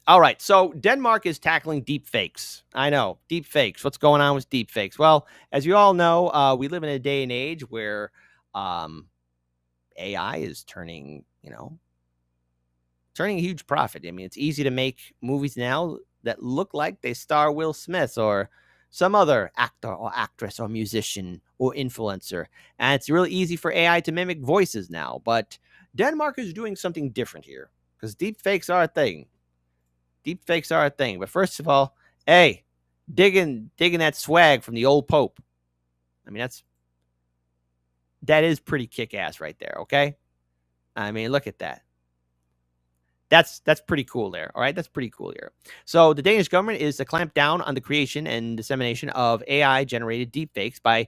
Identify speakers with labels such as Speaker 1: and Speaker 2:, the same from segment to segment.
Speaker 1: All right. So Denmark is tackling deep fakes. I know, deep fakes. What's going on with deep fakes? Well, as you all know, we live in a day and age where um, AI is turning a huge profit. I mean, it's easy to make movies now that look like they star Will Smith or some other actor or actress or musician or influencer. And it's really easy for AI to mimic voices now. But Denmark is doing something different here because deep fakes are a thing. Deep fakes are a thing. But first of all, hey, digging that swag from the old Pope. I mean, that is pretty kick ass right there. Okay, I mean, look at that. That's pretty cool there. All right, that's pretty cool here. So the Danish government is to clamp down on the creation and dissemination of AI generated deepfakes by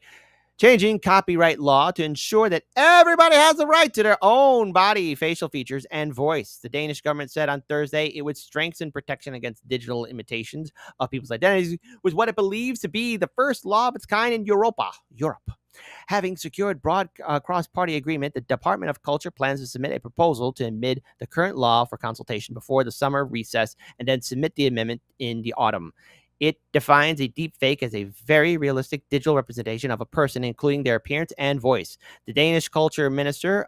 Speaker 1: changing copyright law to ensure that everybody has the right to their own body, facial features, and voice. The Danish government said on Thursday it would strengthen protection against digital imitations of people's identities with what it believes to be the first law of its kind in Europe. Having secured broad cross-party agreement, the Department of Culture plans to submit a proposal to amend the current law for consultation before the summer recess and then submit the amendment in the autumn. It defines a deep fake as a very realistic digital representation of a person, including their appearance and voice. The Danish culture minister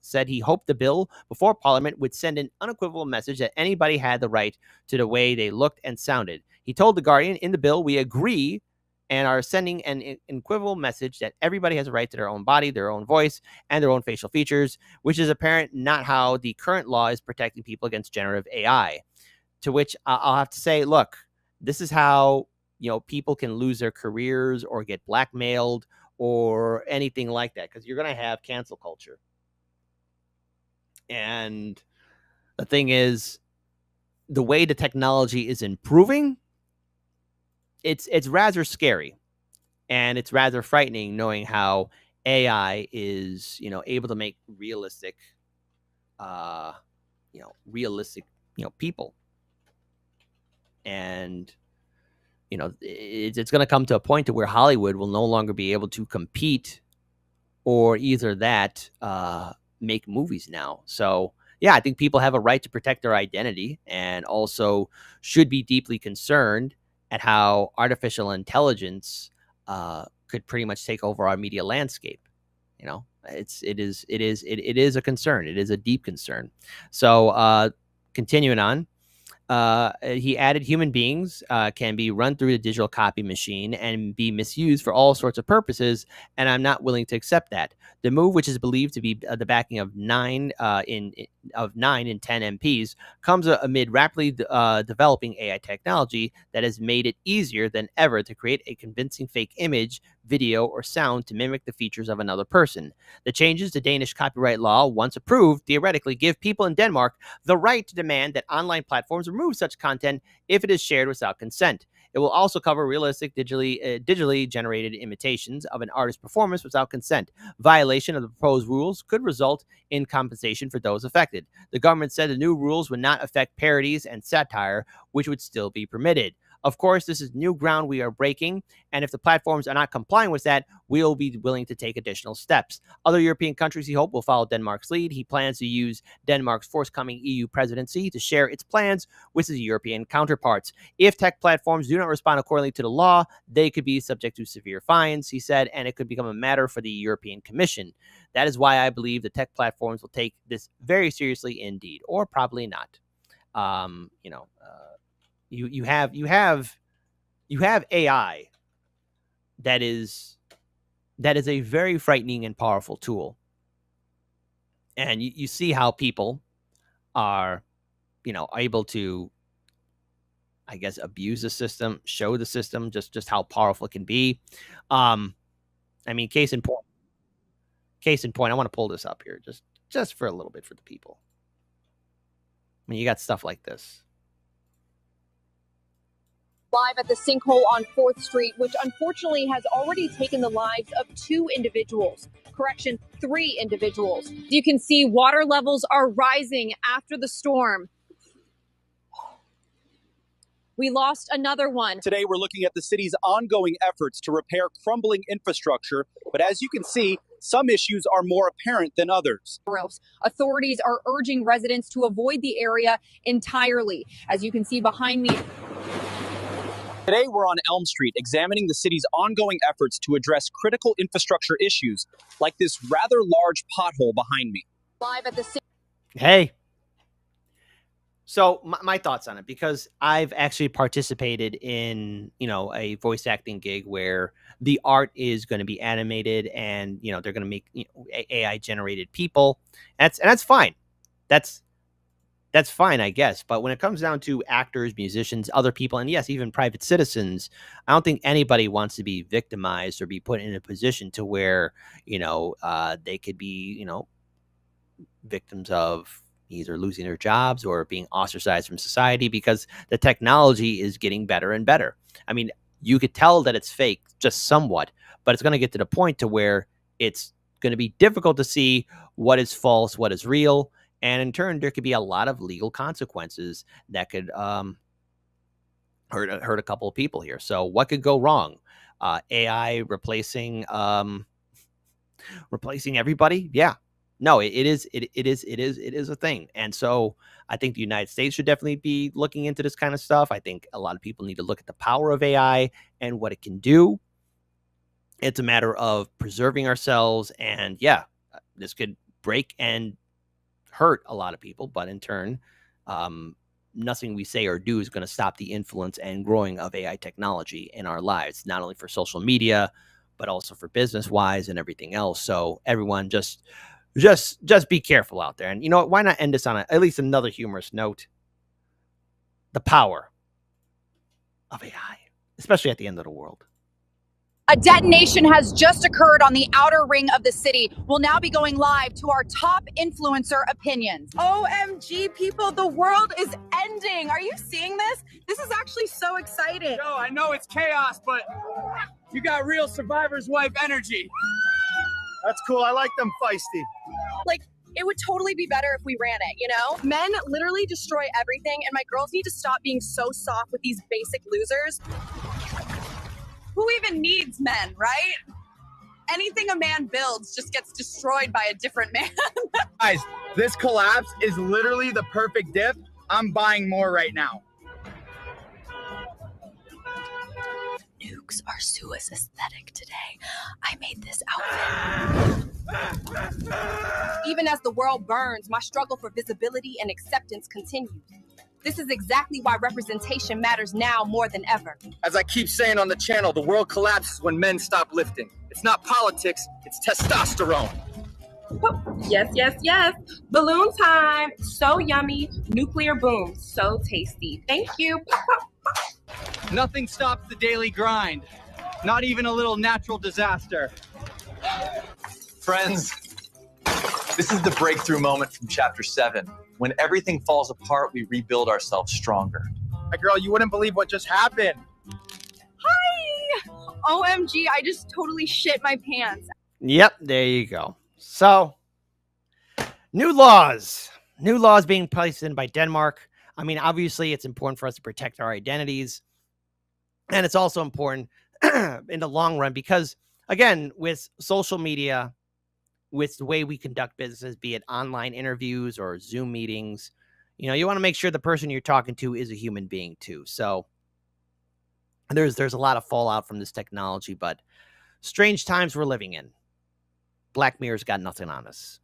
Speaker 1: said he hoped the bill before Parliament would send an unequivocal message that anybody had the right to the way they looked and sounded. He told The Guardian, in the bill, we agree and are sending an equivocal message that everybody has a right to their own body, their own voice, and their own facial features, which is apparent not how the current law is protecting people against generative AI. To which I'll have to say, look, this is how people can lose their careers or get blackmailed or anything like that, because you're going to have cancel culture. And the thing is, the way the technology is improving, it's rather scary, and it's rather frightening knowing how AI is able to make realistic people. And it's going to come to a point to where Hollywood will no longer be able to compete or either that make movies now. So yeah, I think people have a right to protect their identity and also should be deeply concerned at how artificial intelligence could pretty much take over our media landscape. It is a concern. It is a deep concern. So continuing on, he added human beings can be run through the digital copy machine and be misused for all sorts of purposes, and I'm not willing to accept that. The move, which is believed to be the backing of 9 in 10 MPs, comes amid rapidly developing AI technology that has made it easier than ever to create a convincing fake image, video, or sound to mimic the features of another person. The changes to Danish copyright law, once approved, theoretically give people in Denmark the right to demand that online platforms remove such content if it is shared without consent. It will also cover realistic digitally generated imitations of an artist's performance without consent. Violation of the proposed rules could result in compensation for those affected. The government said the new rules would not affect parodies and satire, which would still be permitted. Of course, this is new ground we are breaking, and if the platforms are not complying with that, we'll be willing to take additional steps. Other European countries, he hopes, will follow Denmark's lead. He plans to use Denmark's forthcoming EU presidency to share its plans with his European counterparts. If tech platforms do not respond accordingly to the law, they could be subject to severe fines, he said, and it could become a matter for the European Commission. That is why I believe the tech platforms will take this very seriously indeed, or probably not. You have AI that is a very frightening and powerful tool, and you see how people are able to, I guess, abuse the system, show the system just how powerful it can be. I mean, case in point, I want to pull this up here just for a little bit for the people. I mean, you got stuff like this.
Speaker 2: Live at the sinkhole on 4th Street, which unfortunately has already taken the lives of 2 individuals. Correction, 3 individuals. You can see water levels are rising after the storm. We lost another one.
Speaker 3: Today, we're looking at the city's ongoing efforts to repair crumbling infrastructure. But as you can see, some issues are more apparent than others.
Speaker 2: Authorities are urging residents to avoid the area entirely. As you can see behind me,
Speaker 3: Today, we're on Elm Street examining the city's ongoing efforts to address critical infrastructure issues like this rather large pothole behind me.
Speaker 2: live at the city.
Speaker 1: Hey. So my thoughts on it, because I've actually participated in, a voice acting gig where the art is going to be animated and, they're going to make AI generated people. That's fine. That's fine, I guess. But when it comes down to actors, musicians, other people, and yes, even private citizens, I don't think anybody wants to be victimized or be put in a position to where, they could be, victims of either losing their jobs or being ostracized from society, because the technology is getting better and better. I mean, you could tell that it's fake just somewhat, but it's going to get to the point to where it's going to be difficult to see what is false, what is real. And in turn, there could be a lot of legal consequences that could hurt a couple of people here. So what could go wrong? AI replacing everybody? Yeah. No, it is a thing. And so I think the United States should definitely be looking into this kind of stuff. I think a lot of people need to look at the power of AI and what it can do. It's a matter of preserving ourselves. And yeah, this could break and hurt a lot of people, but in turn, nothing we say or do is going to stop the influence and growing of AI technology in our lives, not only for social media, but also for business wise and everything else. So everyone just be careful out there. And you know what? Why not end this on at least another humorous note? The power of AI, especially at the end of the world.
Speaker 2: A detonation has just occurred on the outer ring of the city. We'll now be going live to our top influencer opinions. OMG, people, the world is ending. Are you seeing this? This is actually so exciting.
Speaker 3: Yo, I know it's chaos, but you got real survivor's wife energy.
Speaker 4: That's cool. I like them feisty.
Speaker 2: It would totally be better if we ran it, Men literally destroy everything, and my girls need to stop being so soft with these basic losers. Who even needs men, right? Anything a man builds just gets destroyed by a different man.
Speaker 4: Guys, this collapse is literally the perfect dip. I'm buying more right now.
Speaker 2: Nukes are Sua's aesthetic today. I made this outfit. Even as the world burns, my struggle for visibility and acceptance continues. This is exactly why representation matters now more than ever.
Speaker 4: As I keep saying on the channel, the world collapses when men stop lifting. It's not politics, it's testosterone.
Speaker 5: Oh, yes. Balloon time. So yummy. Nuclear boom. So tasty. Thank you. Pop, pop.
Speaker 3: Nothing stops the daily grind. Not even a little natural disaster.
Speaker 6: Friends, this is the breakthrough moment from chapter 7. When everything falls apart, we rebuild ourselves stronger.
Speaker 4: My girl, you wouldn't believe what just happened.
Speaker 2: Hi! OMG, I just totally shit my pants.
Speaker 1: Yep, there you go. So, new laws being placed in by Denmark. I mean, obviously, it's important for us to protect our identities. And it's also important in the long run because, again, with social media, with the way we conduct business, be it online interviews or Zoom meetings, you want to make sure the person you're talking to is a human being too. So there's a lot of fallout from this technology, but strange times we're living in. Black Mirror's got nothing on us.